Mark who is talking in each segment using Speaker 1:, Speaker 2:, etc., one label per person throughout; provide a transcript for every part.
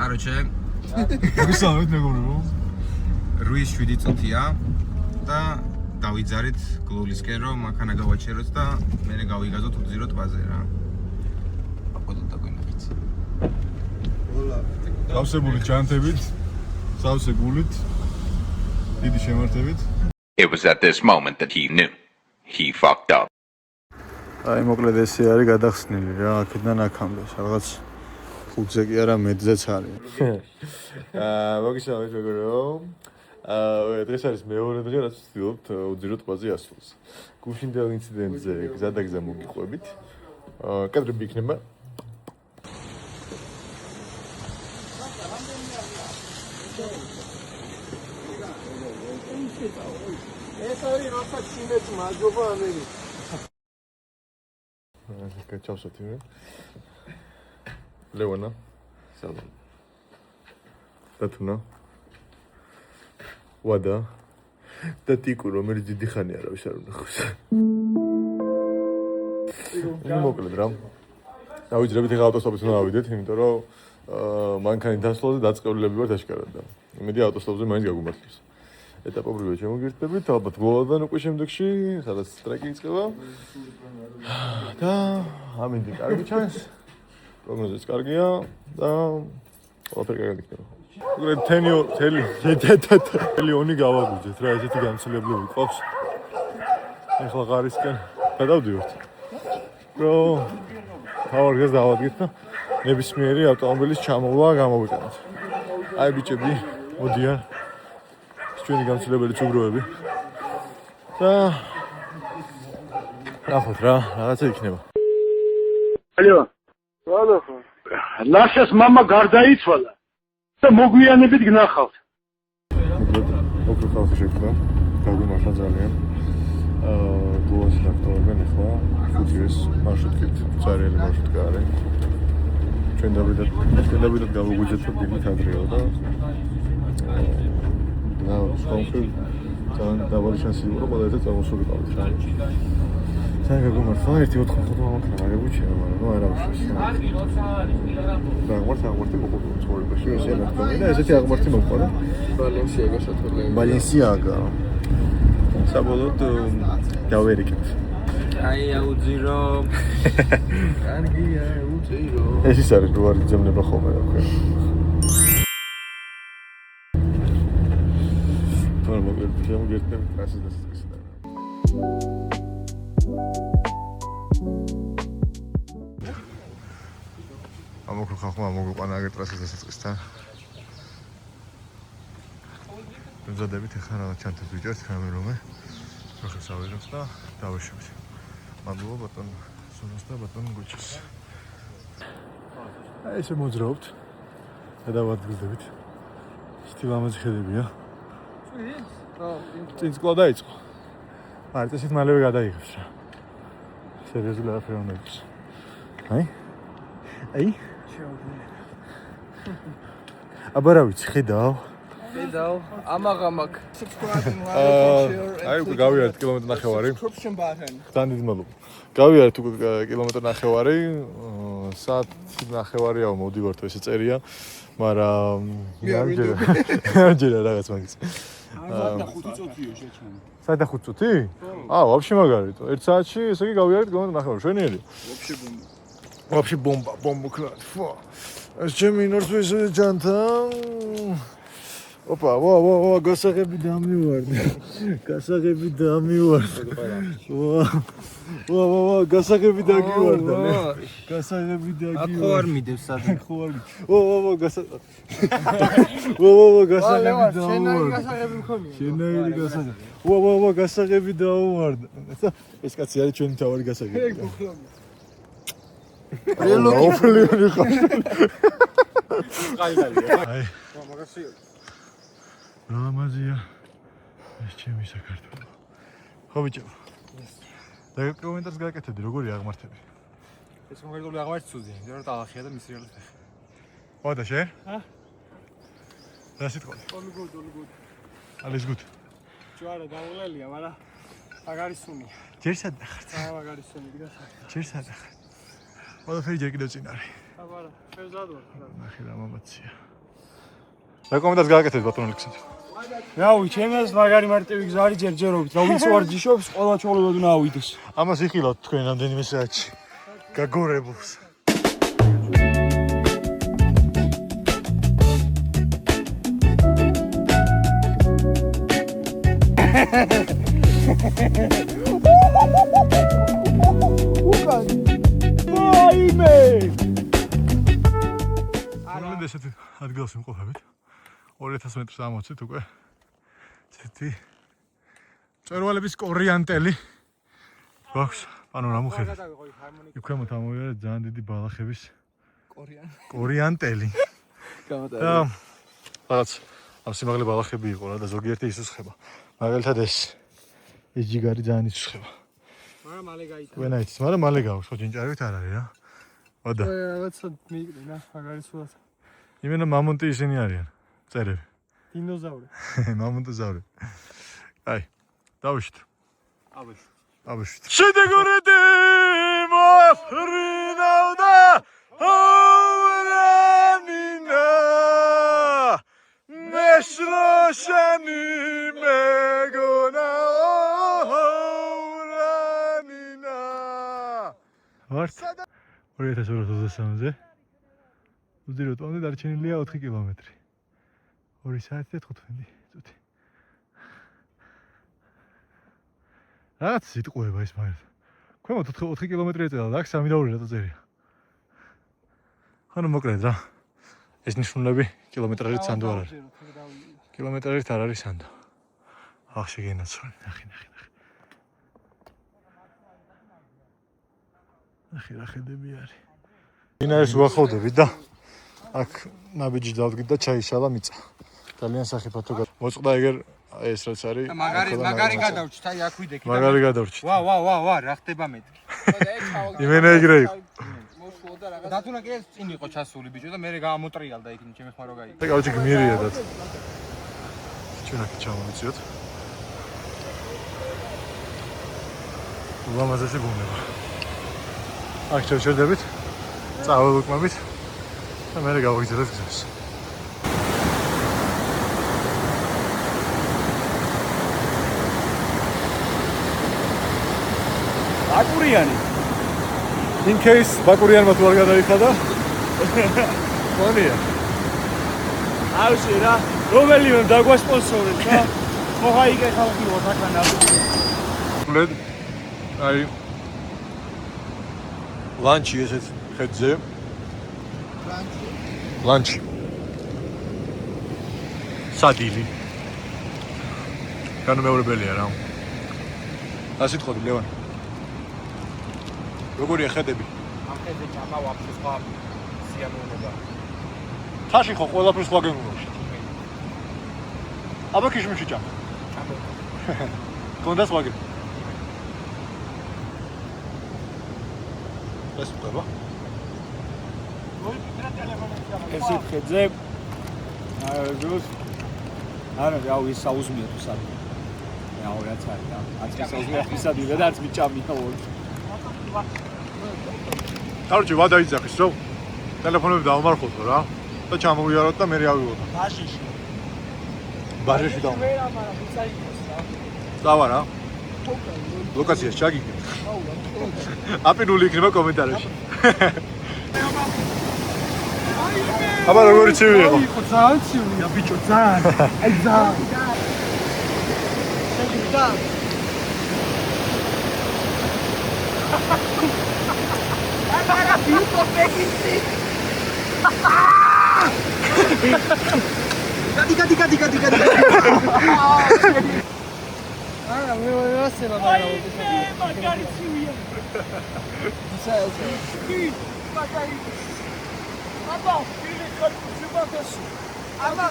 Speaker 1: Короче,
Speaker 2: მოგესალმებით მეგობრებო.
Speaker 1: 8-7 წუთია და დავიძარით გლოვლისკენ რომ მანქანა გავაჩეროთ და მე გავიგაზოთ უძირო ტბაზე რა. აპოდოთ და გვინახეთ.
Speaker 2: გავსებული ჯანთებით, სავსე გულით, დიდი შემართებით.
Speaker 3: It was at this moment that he knew. He fucked up.
Speaker 2: აი მოკლედ ესე არის გადახსნილი რა, აქედან აქამდე, რაღაც 5-ზე კი არა, მეტზეც არის. მოგესალმებით მეგობრებო. დღეს არის მეორე დღე, რაც ვცდილობთ უძირო ტბაზე ასვლას. გუშინდელ ინციდენტზე გზადაგზა მოგიყვებით. კადრები იქნება.
Speaker 4: ეს არის როცა ჩინეთს მაჯობა ამერიკა.
Speaker 2: ჩავსვათ იმენ. ლევონა. სალამ. დათუნა. ვადა. და ტიკუ რომელიც დიდი ხანი არავის არ უნახავს. მოკლედ რა. დავიძრებით ახლა ავტოსტოპით უნდა ავიდეთ, იმიტომ რომ მანქანის დასვლაზე დაწყევლილები ვართ აშკარად და იმედი ავტოსტოპზე მაინც გაგუმართლებს. ეტაპობრივად შემოგერთდებით, ალბათ გლოვადან უკვე შემდეგში, სადაც ტრეკი იწყება. და ამინდი კარგი ჩანს. პროგნოზიც კარგია და ყველაფერი კარგად იქნება. უბრალოდ თელიონი გავაგუძეთ რა, ესეთი გამცილებლები ყავს. ეხლა ღარისკენ გადავდივართ. რო თავარ გზას დავადგეთ და ნებისმიერი ავტომობილის ჩამოვა გამოვიყენოთ. აი ბიჭები, მოდიან. ჩვენი გამცილებელი ცუბროები. და ნახოთ რა, რაღაცა იქნება.
Speaker 4: ალო. ალო. ლაშას мама გარდაიცვალა და მოგვიანებით გნახავთ.
Speaker 2: მოკლედ ხალხი შექმნა. გაგვიმართლა ძალიან. გულას დაქტოვებენ ახლა ფუძეს მარშრუტით, წარიელი მარშრუტი არის. ჩვენ დავიდეთ გავუგვიძეთ დიდი თანდრეო და სპონსორ ძალიან დაბალი შანსი იყო, მაგრამ ეს წარმოსულიყავით რა. ძალიან გაგუმართლა, 1.95 მანქანა მაგებუჩია, მაგრამ ნუ არა უშავს. აღმართი მოყოლ ცხოვრებაში, ესე ნახტომი და ესეთი აღმართი მოყვა და ბალენსიაგა შეთქული. ბალენსიაგა. საბოლოოდ დავერიკეთ.
Speaker 1: აი აუძირო. კარგია, უძირო.
Speaker 2: ეს ის არის რო არ ძემნება ხოლმე რა ქვია. მოგერთები ტრასის დასაწყისიდან. ამოკლ ხალხმა მოგვიყვანა აგერ ტრასის დასაწყისიდან. მზადებით ახლა რაღაც ჩანთებს ვიჭერთ კამერომე. ხალხს ავიღებთ და დავეშვებით. მადლობა ბატონ სუნოს და ბატონ გუჩის. აი ესე მოძრაობთ. და დავადგილდებით. სტილამაზი ხედებია. წინს კვლავ დაიწყო. მართ ესეთ მალევე გადაიღებს რა. სერიოზული არაფერი არ მექვს. აი? აბა რა ვიცი, ხედავ.
Speaker 4: ამაღამაკ.
Speaker 2: აი უკვე გავიარეთ კილომეტრი ნახევარი.
Speaker 4: Subscription button.
Speaker 2: ძალიან დიდი მადლობა. გავიარეთ უკვე კილომეტრი ნახევარი. საათი ნახევარიაო მოვდივართ ესე წერია. მაგრამ ამჯერა რაღაც მაგის.
Speaker 4: საათი 5 წუთიო შეჩემ.
Speaker 2: საათი 5 წუთი? ვაფშე მაგარითო. 1 საათში ესე იგი გავიარეთ კილომეტრი ნახევარი. შვენიერი. ვაფშე ბომბა კლად. ეს ჩემი ნორსვის ჯანთა. ოპა, ვა, გასაღები დამივარდა. ვა, გასაღები დაგივარდა.
Speaker 1: ხო არ მიდევს სადა.
Speaker 2: ხო არ მიდევს. ვა, გასაღები
Speaker 4: გასაღები მქონია.
Speaker 2: შენაირი გასაღები. ვა, გასაღები დაუვარდა. ეს კაცი არის ჩვენი თავარი გასაღები. რეალოგი ხარ. აი.
Speaker 4: მაგასია.
Speaker 2: რამაზია. ეს ჩემი საქართველო. ხო ბიჭო. და კომენტარს გააკეთებდი, როგორი აღმართები?
Speaker 5: ეს კონკრეტული აღმართი ცუდი, იმიტომ რომ ტალახია და მის რეალად ხე.
Speaker 2: ვადა შენ? რა სიტყვა?
Speaker 4: All good.
Speaker 2: alles gut.
Speaker 4: ჯვარა დაულელია, მაგრამ მაგარი სუნია.
Speaker 2: ჯერ სად ნახართ?
Speaker 4: მაგარი სუნი გასა.
Speaker 2: ჯერ სად ნახართ? ყველაფერი ჯერ კიდევ წინ არის.
Speaker 4: აბარა, შევზადოთ.
Speaker 2: ნახე რა მომაცია. რეკომენდაციას გააკეთეთ ბატონ ალექსანდრე.
Speaker 6: რავი, ჩემს მაგარი მარტივი გზა არის ჯერჯერობით. რა ვიცი ვარჯიშობს, ყველა ჩაოლებად უნდა ავიდეს.
Speaker 2: ამას იხილავთ თქვენ რამდენიმე საათში. გაგორებულს.
Speaker 6: ვაიმე!
Speaker 2: არალედ ესეთი ადგილას ვიმყოფებით. 2000 მეტრს ამოვცეთ უკვე. ცეთი მწვერვალების კორიანტელი. გვაქვს პანორამა ხედავთ. იქ ქვემოთ ამოვიარეთ ძალიან დიდი ბალახების კორიანტელი. და რაღაც ამ სიმაღლე ბალახები იყო რა და ზოგიერთი ისუსხება. მაგალითად ეს ჯიგარი ძალიან ისუსხება.
Speaker 6: მაგრამ მალე გაიტანა.
Speaker 2: ვენა იცის, მაგრამ მალე გაქვს, ხო ჯინჭარივით არ არის რა. ვადა.
Speaker 6: რაღაცა მიიყრინა, მაგარი სულაც.
Speaker 2: იმენა მამონტი ისინი არიან. წერები.
Speaker 6: დინოზავრი.
Speaker 2: მამონტოზავრი. აი, დავიშთ. აბეშთ. შედეგურეთი მოხრინავდა ავრამინა მეშროშანი მეგონა ავრამინა ვართ 2023-ზე უძირო ტონი დარჩენილია 4 კილომეტრი 2 საათი და 15 წუთი რაც სიტყვება ის მაგათ ქვემოთ 4 კილომეტრი ეწევა და აქ 3 და 2 რატო წერია ანუ მოკლედ რა ეს ნიშნულები კილომეტრებით სანდო არ არის კილომეტრებით არ არის სანდო ახ შეგენაცვლე ნახე რა ხედები არის ინაერს ვახავდებით და აქ ნაბიჯი დავდგით და ჩაიშალა მიწა ძალიან სახიფათო მოწყდა ეგერ ეს რაც არის
Speaker 1: მაგარი გადავრჩით აი აქ ვიდექი
Speaker 2: მაგარი გადავრჩით
Speaker 1: ვა რა ხდება მეტი
Speaker 2: იმენა ეგრე იყო
Speaker 1: დათუნა კი ეს წინ იყო ჩასული ბიჭო და მე გამოტრიალდა იქ ჩემი ხმარო გაიგო
Speaker 2: და კაუჩი გმირია და ჩვენ აქ ჩავამოწიოთ ულამაზესი ბუნება აქ შევშერდებით წავალუკმებით და მე გავიგზავნეთ გზას
Speaker 6: ბაკურიანი.
Speaker 2: in case ბაკურიანმა თუ არ გადაიხადა მონია
Speaker 6: აუში რა, რომელიმე დაგვასპონსორებს რა. მოხაიკე ხალხი ვოთაკან აბი.
Speaker 2: მლედ აი ლანჩი ესეც ხედზე ლანჩი სადილი განმეორებელია რა ასე თქვი ლევან როგორია ხედები
Speaker 1: ამ ხედზე ჭამა ვაფშე სხვა სიამოვნება
Speaker 2: თაში ხო ყველაფერს სხვა გემოვაშ აბა ქიშმიში ჭამა კონდა სხვა გემო ეს ყובה
Speaker 6: ესე ხედზე ჯუს არა რაუ ის საუზმია თუ სად რაუ რაც არის რა არც საუზმია ხისადი და არც მიჭამია ორი
Speaker 2: კარჩი ვადაიძახის რო ტელეფონები დავმარხოთ რა და ჩამოვიაროთ და მე ავიღოთ ბაჟეში და
Speaker 6: მე რა მაგრამ ვისაიქოს რა
Speaker 2: დავა რა ლოკაციას ჩაგიგე აპინული იქნება კომენტარებში აბა როგორი ცივი იყო
Speaker 6: იყო ძალიან ცივია ბიჭო ძალიან აი ძალიან შეგიდა აბა ბიუტო პეკინი გადი არა მე ვასება მაგარი ცივია ისაელზე მაგარი აბა ფილი კაცი აბა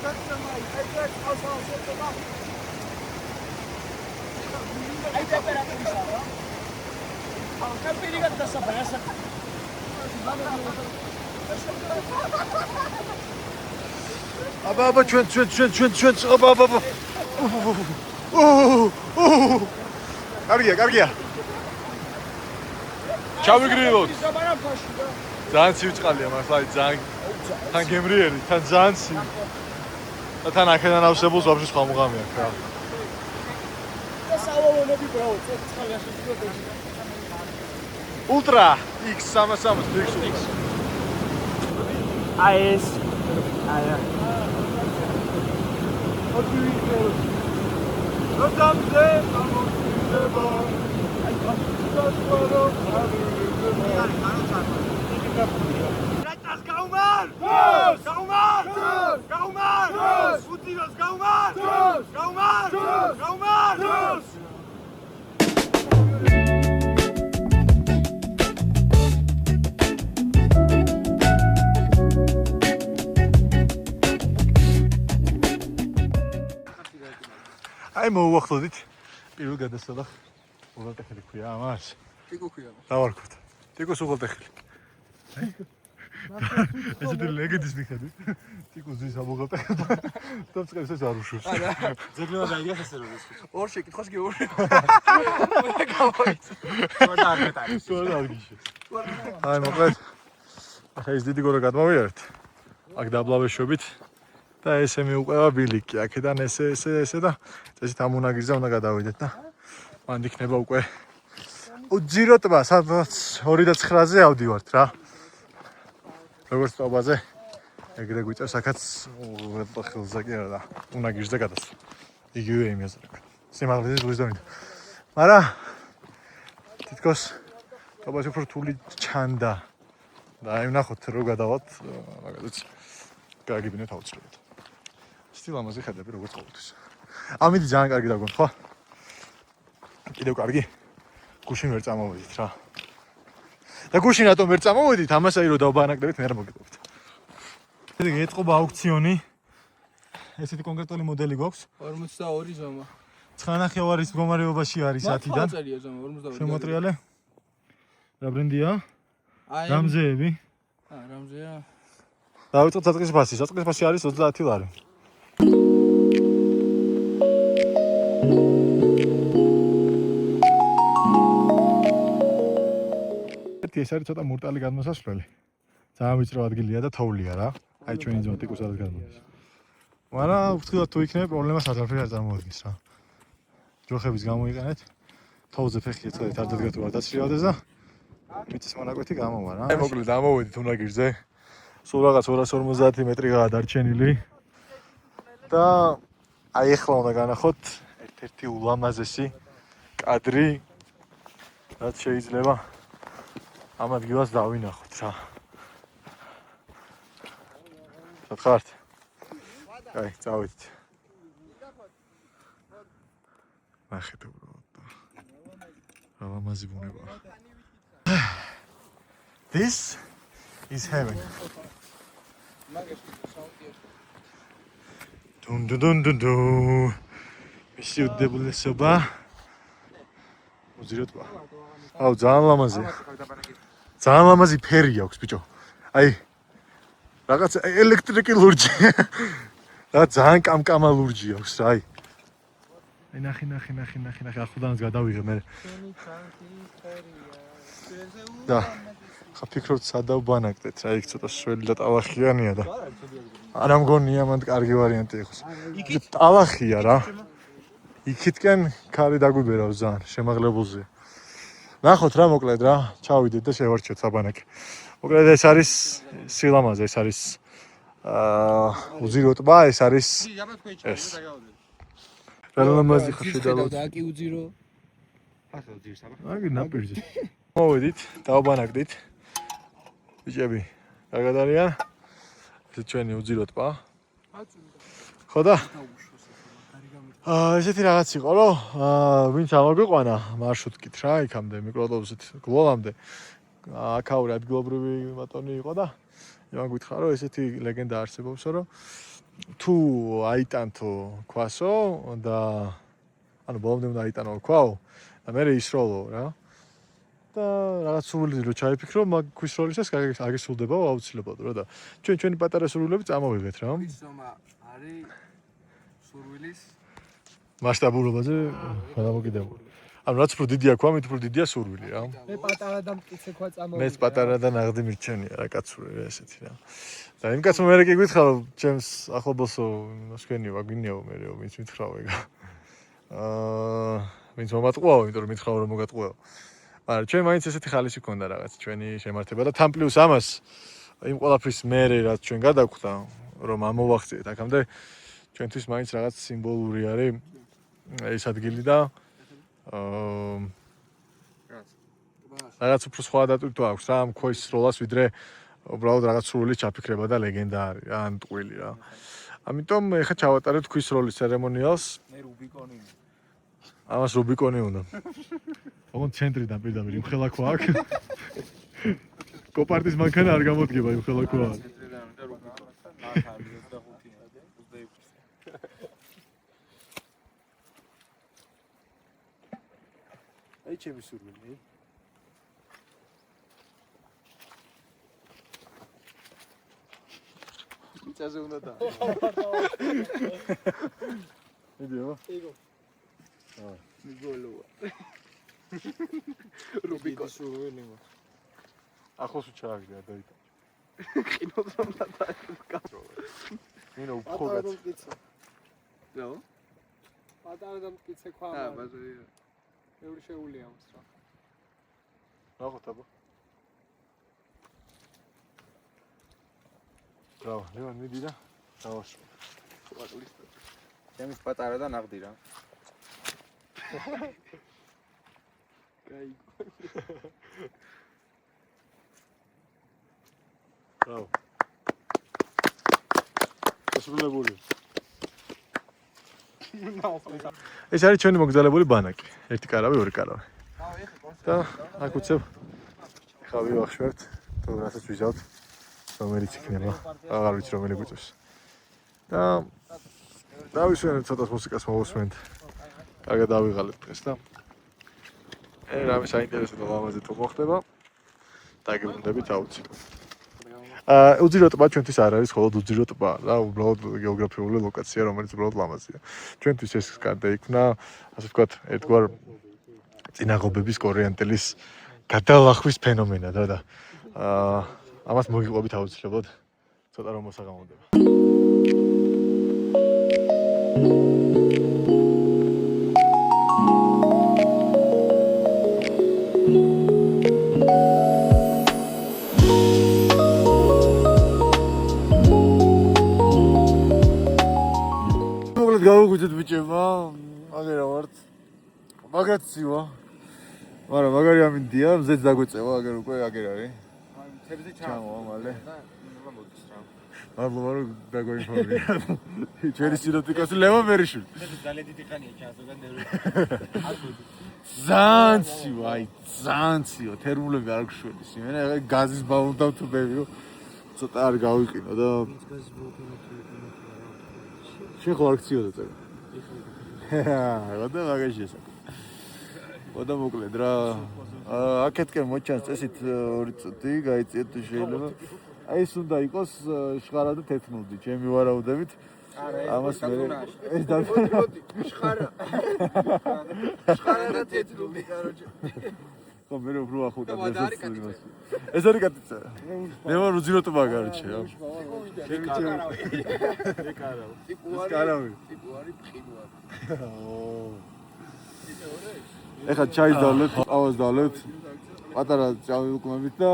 Speaker 6: კაცმაი ეგრეთ ასაოსება აი ტემპერატურისა რა აა კამპინგი გადასაბაია
Speaker 2: აბა ჩვენ აბა კარგია ჩავიგრილოთ ძალიან ცივი წყალია მართლა ძალიან თან გემრიერი თან ძალიან ცივი და თან აქედან ავსებულს ვაფშე სხვა მუღამი აქვს რა.
Speaker 4: და სავალონები ბრავო, წოცხალი ასე ვიყო.
Speaker 2: Ultra X360 X.
Speaker 6: აი ეს. აი რა.
Speaker 2: როდამდე გამოგიდება აი გასვარო აი მოვახლოდით პირველ გადასალახ უღელტეხილი ქვია ამას
Speaker 4: ტიკო ქვია.
Speaker 2: დავარქოთ ტიკოს უღელტეხილი ესეთი ლეგენდის მიხედვით ტიკოს ზის ამოღელტეხილი და წყებს ეს არ უშურს
Speaker 5: ძეგლმა დაიგეს ესე რომ ეს.
Speaker 4: ორ შეკითხოს გეუბნები.
Speaker 5: და არ მეტარი.
Speaker 2: სულ არ გიშე აი მოკლედ ახლა ეს დიდი გორა გადმოვიარეთ აქ დაბლავეშობით და ესე მიუყვება ბილიკი აქედან ესე და წესით ამ უნაგირზე უნდა გადავიდეთ და მანდ იქნება უკვე უძირო ტბა სადაც 2:09-ზე ავდივართ რა როგორც ტბაზე ეგრე გვიწევს აქაც უღელტეხილზე კი არა და უნაგირზე გადასვლა იგივე იმაზე რა სიმაღლეზე ზღვის დონიდან მაგრამ თითქოს ტბაში უფრო რთული ჩანდა და აი ვნახოთ რო გადავალთ მაგალითად გააგებინეთ აუცილებლად სტილ ამაზე ხედები როგორც ყოველთვის ამით ძალიან კარგი დაგონთ ხო კიდევ კარგი გუშინ ვერ წამოვედით რა და გუშინ რატომ ვერ წამოვედით ამას აი რო დავბანაკდებით მე რა მოგიყვებით ესე ეთყობა აუქციონი ესეთი კონკრეტული მოდელი გვაქვს
Speaker 4: 42 ზომა.
Speaker 2: 9.5 მდგომარეობაში არის 10-დან
Speaker 4: წერია ზომა 42.
Speaker 2: შემოტრიალე რა ბრენდია
Speaker 4: აი
Speaker 2: რამზეები
Speaker 4: რამზეა.
Speaker 2: დავიწყოთ საწყის ფასი საწყის ფასი არის 30 ლარი ეს არის ცოტა მურტალი გადმოსასვლელი. ძალიან ვიწრო ადგილია და თოვლია რა. აი ჩვენი ძმა ტიკოს არის გადმოდის. მაგრამ ვთქვათ თუ იქნება პრობლემას არაფერი არ წარმოადგენს რა. ჯოხების გამოიყენეთ. თოვლზე ფეხი ეცადეთ არ დადგათ ვარ დაცრივდეს და მიწის მონაკვეთი გამოვა რა. აი მოკლედ ამოვედით უნაგირზე. სულ რაღაც 250 მეტრიღაა დარჩენილი. და აი ახლა უნდა განახოთ ერთ-ერთი ულამაზესი კადრი რაც შეიძლება ამ ადგილას დავინახოთ რა. სათხართ? აი, წავედით. ნახეთ უბრალოდ. რა ლამაზი ბუნება. This is heaven. Dun dun dun dun dun. მისი უდებულესობა. უძიროთ ბა. აუ, ძალიან ლამაზია. ძალიან ლამაზი ფერი აქვს ბიჭო. აი რაღაც ელექტრიკი ლურჯი. რა ძალიან კამკამა ლურჯი აქვს რა აი. აი ნახე ახლდანაც გადავიღე მე. და ხა ფიქრობთ სადავბანაკდეთ რა იქ ცოტა შველი და ტალახიანია და არა მგონია მანდ კარგი ვარიანტი იყოს. იქ ტალახია რა. იქითკენ ქარი დაგვიბერავს ძალიან შემაღლებულზე. ნახოთ რა მოკლედ რა, ჩავიდეთ და შევარჩიოთ საბანაკი. მოკლედ ეს არის სილამაზე, ეს არის უძირო ტბა, ეს არის ეს. რა ლამაზი ხო შედავთ.
Speaker 4: და კი უძირო.
Speaker 5: ასე უძირს აბა.
Speaker 2: აგი ნაპირზე. მოვედით, დავბანაკდით. ბიჭები, კარგად არიან? ეს ჩვენი უძირო ტბა. ხო და? ესეთი რაღაც იყო, რომ ვინც ამოგვიყვანა მარშრუტკით რა, იქამდე მიკროავტობუსით გლოვამდე. აქაური ადგილობრივი ბატონი იყო და იმან გითხრა, რომ ესეთი ლეგენდა არსებობს, რომ თუ აიტანთო ქვასო და ანუ ბოლომდე უნდა აიტანო ქვაო და მე ისროლო რა. და რაღაც სურვილი რო ჩაიფიქრო, მაგ ქვის როლისას აგესრულდება აუცილებლად რა და ჩვენი პატარა სურვილები წამოვიღეთ რა.
Speaker 4: ზომა არის სურვილის
Speaker 2: მასშტაბურობაზე გადამოკიდებული. ანუ რაც უფრო დიდია ქვა, მით უფრო დიდია სურვილი რა.
Speaker 4: მე პატარა და მტკიცე ქვა წამოვიდა.
Speaker 2: მეც პატარა და ნაღდი მირჩენია რა კაცური რა ესეთი რა. და იმ კაცმა მე კი გითხრა რომ ჩემს ახლობოსო შენიო ვაგინიო მეო ვინც მითხრაო ეგა ვინც მომატყუაო იმიტომ რომ მითხრაო რომ მოგატყუაო მაგრამ ჩვენ მაინც ესეთი ხალისი ქონდა რაღაც ჩვენი შემართება და თან პლუს ამას იმ ყველაფრის მერე რაც ჩვენ გადაგვხდა რომ ამოვახციეთ აქამდე ჩვენთვის მაინც რაღაც სიმბოლური არის ეს ადგილი და რაღაც უფრო სხვა დატვირთვა აქვს რა ამ ქვის როლას ვიდრე უბრალოდ რაღაც სრული ჩაფიქრება და ლეგენდა არის რა ან ტყვილი რა ამიტომ ეხა ჩავატარეთ ქვის როლის ცერემონიალს
Speaker 6: მე რუბიკონი
Speaker 2: ამას რუბიკონი უნდა ოღონდ ცენტრიდან პირდაპირ იმ ხელა ქვა აქ კოპარტის მანქანა არ გამოდგება იმ ხელა ქვა
Speaker 6: ცენტრიდან და რუბიკონი მათ არის 25-ი 26 აი ჩემი სურვილი მიწაზე უნდა და
Speaker 2: ვიდეო
Speaker 6: იგო მიგოლოა რუბიკოს სურვილი
Speaker 2: ახლოს ჩააგდე დაიტა
Speaker 6: კინოც რომ დააჭრა
Speaker 2: ნინო უხოგაც
Speaker 6: რა
Speaker 4: პატარა და მტკიცე ქვა
Speaker 6: ბაზარი
Speaker 4: ბევრი შეუულია ამას რა
Speaker 2: ნახოთ აბა ბრავო ლევან მიდი და დავაშვა
Speaker 1: ჩემის პატარა და ნაღდი რა
Speaker 6: კაი
Speaker 2: ბრავო დასრულებული ეს არის ჩვენი მოგზაურებული ბანაკი ერთი კარავი ორი კარავი და აქ უცებ ხა ვივახშვებთ თუ რასაც ვიზავთ რომელიც იქნება აღარ ვიცი რომელი გვიწევს და დავისვენეთ ცოტა მუსიკას მოვუსმენთ კარგად დავიღალეთ დღეს და რამე საინტერესო და ლამაზი თუ მოხდება დაგებრუნდებით აუცილებლად უძირო ტბა ჩვენთვის არ არის მხოლოდ უძირო ტბა რა უბრალოდ გეოგრაფიული ლოკაცია რომელიც უბრალოდ ლამაზია ჩვენთვის ეს კარდა იქნა ასე ვთქვათ ერთგვარ წინაღობების კორეანტელის გადალახვის ფენომენად და ამას მოგიყვებით აუცილებლად ცოტა რომ მოსაღამოდება გავუგვიძეთ ბიჭებმა აგერა ვართ მაგრად ცივა მაგრამ მაგარი ამინდია მზეც დაგვეწევა აგერ უკვე აგერ არის
Speaker 1: თებზე
Speaker 2: ჩამოვა მალე
Speaker 1: და ნუ მოდის რა
Speaker 2: მადლობა რომ დაგვაინფორმირე ჩვენი სინოპტიკოსი ლევან მერიშვილი
Speaker 1: ძალიან დიდი ხანია ჩასაგან ნერო
Speaker 2: ზანციო აი ზანციო თერმულები არ გშვენის იმენა ეხა გაზის ბალონი დავთუბებიო ცოტა არ გავიყინო და შენ ხო არ გციოდა წერა და მაგაში ესა და მოკლედ რა აქეთკენ მოჩანს წესით 2 წუთი გაიწიეთ თუ შეიძლება აი ეს უნდა იყოს შხარა და თეთრნუდი ჩემი ვარაუდებით ამას მე ეს
Speaker 6: შხარა და თეთრული კაროჭე
Speaker 2: ხო მე რო ახუტა ეს არის კატიცა მე ვარ უძირო ტბა გარჩე რა ჩემი კარავი ეხა ჩაის დავლეთ, ყავას დავლეთ, პატარა ჭავი უკმებით და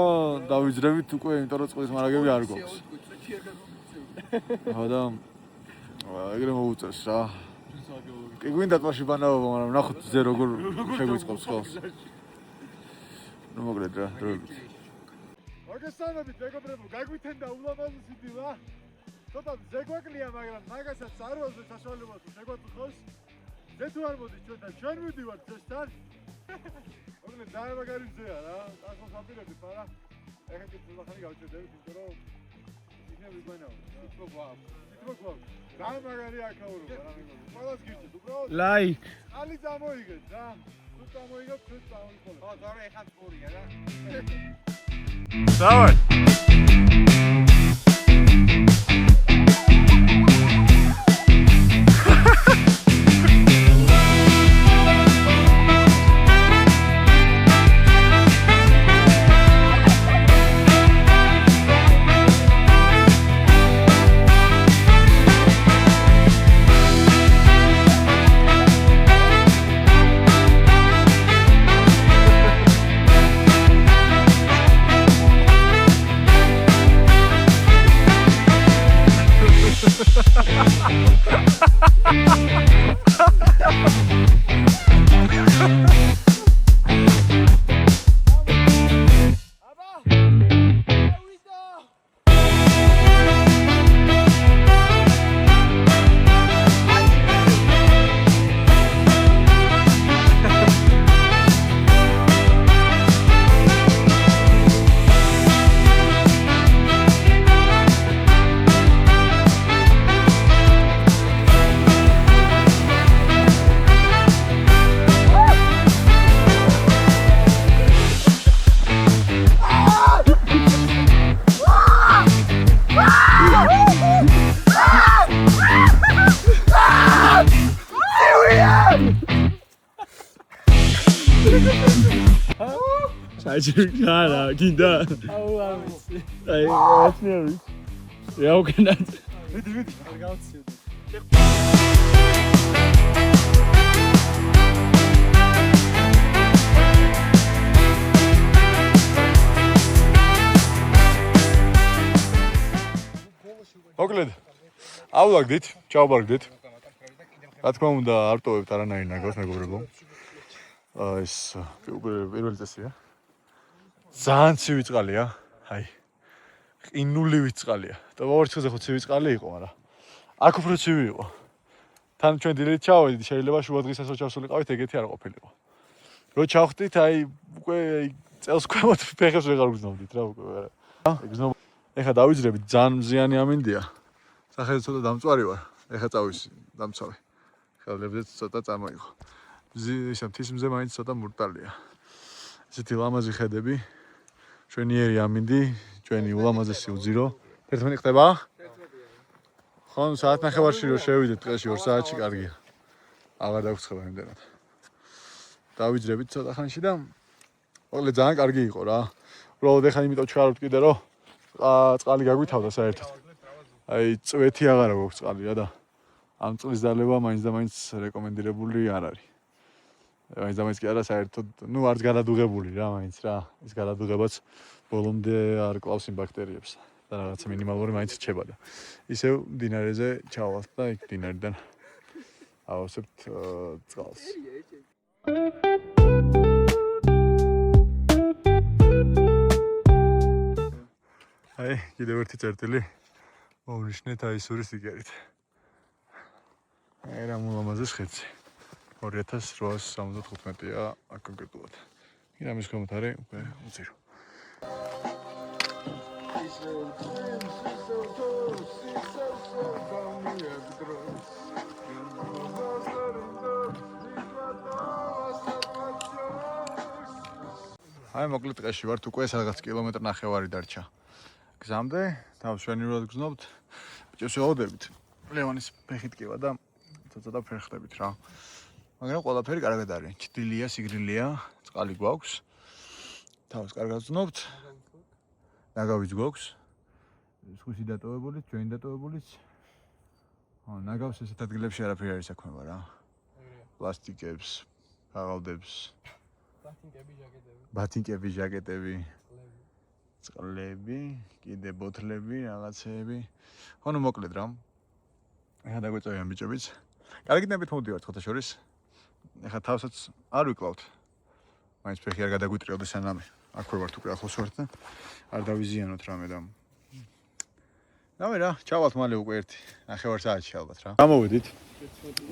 Speaker 2: დავიძრებით უკვე, იმიტომ რომ წყლის მარაგები არ გვაქვს. და ეგრე მოუწევს რა. კი გვინდა ტბაში ბანაობა, მაგრამ ნახოთ ზე როგორ შეგვიწყობს ხელს. ნუ მოკლედ რა, დროებით.
Speaker 4: მოგესალმებით მეგობრებო, გაგვითენდა ულამაზესი დილა. ცოტა ზეგვაკლია, მაგრამ მაგასაც არ ვაზრე საშუალებას შეგვაწუხოს. ზე თუ არ მოდის ჩვენთან, ჩვენ მივდივართ ძესთან. მოკლედ დაემაგარი მზეა რა, ახლა საპირებით, მაგრამ ეხლა კი ძულახანი გავჭედებით, იმიტომ რომ ისინი ვიგვენაო. თითქოს დაემაგარი აქაურობა რა მეგობრებო. ყველას გირჩევთ, უბრალოდ
Speaker 6: ლაიქ.
Speaker 4: ალი წამოიგეთ რა. თუ წამოიგეთ, ჩვენ წამოიღოთ.
Speaker 1: ხო, თორე ეხლა წყურია რა.
Speaker 2: დავარ.
Speaker 6: საჭირო არა, გინდა. აუ არ ვიცი. აი, ახლა არ ვიცი. რა უკენად? მიდი, არ გავციო.
Speaker 2: მოკლედ, ავлагдით, ჩავბარგდით. რა თქმა უნდა, არ ტოვებთ არანაირ ნაგავს, მეგობრებო. ეს პირველი წესია. ძალიან ცივი წყალია, აი. ყინულივი წყალია. და ვარცხეზე ხო ცივი წყალი იყო, მაგრამ აქ უფრო ცივი იყო. თან ჩვენ დილით ჩავედით, შეიძლება შუა დღისას რო ჩავსულიყავით, ეგეთი არ ყოფილიყო. რო ჩავხდით, აი, უკვე წელს ქვემოთ ფეხებს ვეღარ გრძნობდით რა უკვე. ეგ ეხლა დავიძრებით, ძალიან მზიანი ამინდია. სახელმწიფო ცოტა დამწვარი ვარ. ეხლა წავისი, დამცავი. ხელებზეც ცოტა წამოიღო. ისა მთის მზე მაინც ცოტა მურტალია. ესეთი ლამაზი ხედები. ჩვენიერი ამინდი, ჩვენი ულამაზესი უძირო. 11 ხდება? ხომ საათნახევარში რო შევიდეთ დღეში 2 საათში კარგია. აღარ დაგვრცხება იმდენად. დავიძრებით ცოტა ხანში და მოკლედ ძალიან კარგი იყო რა. უბრალოდ ეხლა იმიტომ ჩქარავთ კიდე რომ წყალი გაგვითავდა საერთოდ. აი წვეთი აღარა გვაქვს წყალი რა და ამ წყლის დალევა მაინც და მაინც რეკომენდირებული არ არის. მაინც და მაინც კი არა საერთოდ, ნუ არც გადადუღებული რა მაინც რა. ის გადადუღებაც ბოლომდე არ კლავს იმ ბაქტერიებს და რაღაც მინიმალური მაინც რჩება და ისევ მდინარეზე ჩავალთ და იქ მდინარიდან ავსებთ წყალს. აი, კიდევ ერთი წერტილი მოვნიშნეთ აისურის იგერით. აი, რა მულამაზეს ხეცი. 2875-ია აქ კონკრეტულად. კიდე ამის კომენტარი უკვე უძირო. აი, მოკლედ დღეში ვართ უკვე სადღაც კილომეტრი ნახევარი დარჩა. გზამდე, თავს შვენივრად გზნობთ. ბიჭებს ვეღოდებით. ლევანის ფეხით კივა და ცოტა ფერხდებით რა. მაგრამ ყველაფერი კარგად არის. ჭრილია, სიგრილია, წყალი გვაქვს. თავს კარგად გზნობთ. ნაგავიც გვაქვს. სხვისი დატოვებულიც, ჩვენი დატოვებულიც. ნაგავს ესეთ ადგილებში არაფერი არის საქმე რა. პლასტიკებს, ქაღალდებს. ბათინკები, ჟაკეტები. წყლები, კიდე ბოთლები, რაღაცეები. ხო, ნუ მოკლედ რა. ეხლა დაგვეწევიან ბიჭებიც. კარგი ნებით მოვდივართ ხოთა შორის. ეხლა თავსაც არ ვიკლავთ. მაინც ფეხი არ გადაგვიტრიალდეს სანამ აქ ვართ უკვე ახლოს ვართ და არ დავიზიანოთ რამე და. დავე რა, ჩავალთ მალე უკვე ერთი 9 საათში ალბათ რა. გამოვედით.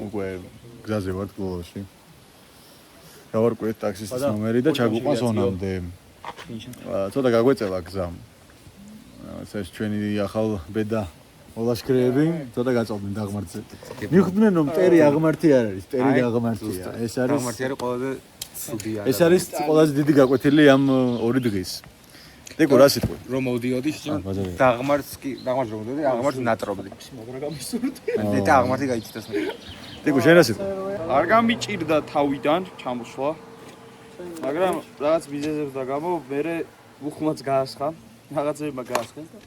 Speaker 2: უკვე გზაზე ვართ გლოვაში. გავარკვიეთ ტაქსისტის ნომერი და ჩაგვიყვანს ონამდე. ცოტა გაგვეწევა გზა. ეს ჩვენი ახალ ბედა ოლაშქრეები ცოტა გაწოვდნენ დაღმართზე. მიხვდნენ რომ მტერი აღმართი არ არის, მტერი დაღმართია. ეს არის
Speaker 1: აღმართი არის ყველაზე ცუდია.
Speaker 2: ეს არის ყველაზე დიდი გაკვეთილი ამ 2 დღის. დეკო რა სიტყვი?
Speaker 1: რომ მოვდიოდი დაღმართს კი, დაღმართს რომ მოვდიოდი, აღმართს ნატრობდი. მაგრამ გამისურდი. და აღმართი გაიჭიტოს მე.
Speaker 2: დეკო შენ რა სიტყვი?
Speaker 6: არ გამიჭირდა თავიდან ჩამოსვლა. მაგრამ რაღაც მიზეზებს და გამო მე უხმაც გაასხა, რაღაცებმა გაასხეს და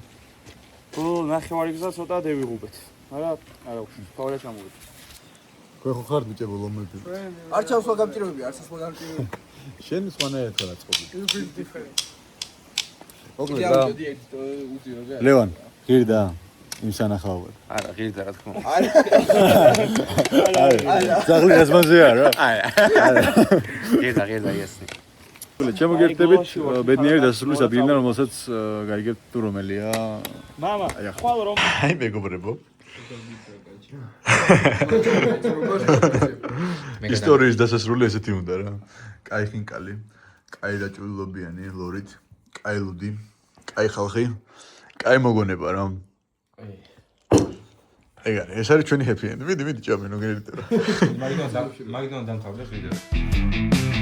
Speaker 6: ნახევარი გზა ცოტა დევიღუბეთ. მაგრამ არა უხმ, თავი ჩამოვიდა.
Speaker 2: ხო ხო ხარ ბიჭებო ლომები.
Speaker 7: არ ჩავსვა გამჭიროები, არ სასვა გამჭიროები.
Speaker 2: შენ სხვანაირად ხარ აწყობი.
Speaker 7: მოკლედ რა.
Speaker 2: ლევან, გირდა. იმ სანახაობად.
Speaker 6: არა, ღირდა რა თქმა უნდა.
Speaker 2: ძაღლი გასმაზე არა?
Speaker 6: ღირდა ესნი.
Speaker 2: ჩემო გერთებით ბედნიერი დასასრულის ადგილიდან, რომელსაც გაიგებთ თუ რომელია.
Speaker 6: მამა, ხვალ რომ
Speaker 2: აი მეგობრებო. ისტორიის დასასრული ესეთი უნდა რა. კაი ხინკალი, კაი დაჭულობიანი ლორით, კაი ლუდი, კაი ხალხი, კაი მოგონება რა. ეგარი, ეს არის ჩვენი ჰეპი ენდი. მიდი, ჭამე, ნუ გერიტო რა.
Speaker 1: მაგდან დამთავრდა ვიდეო.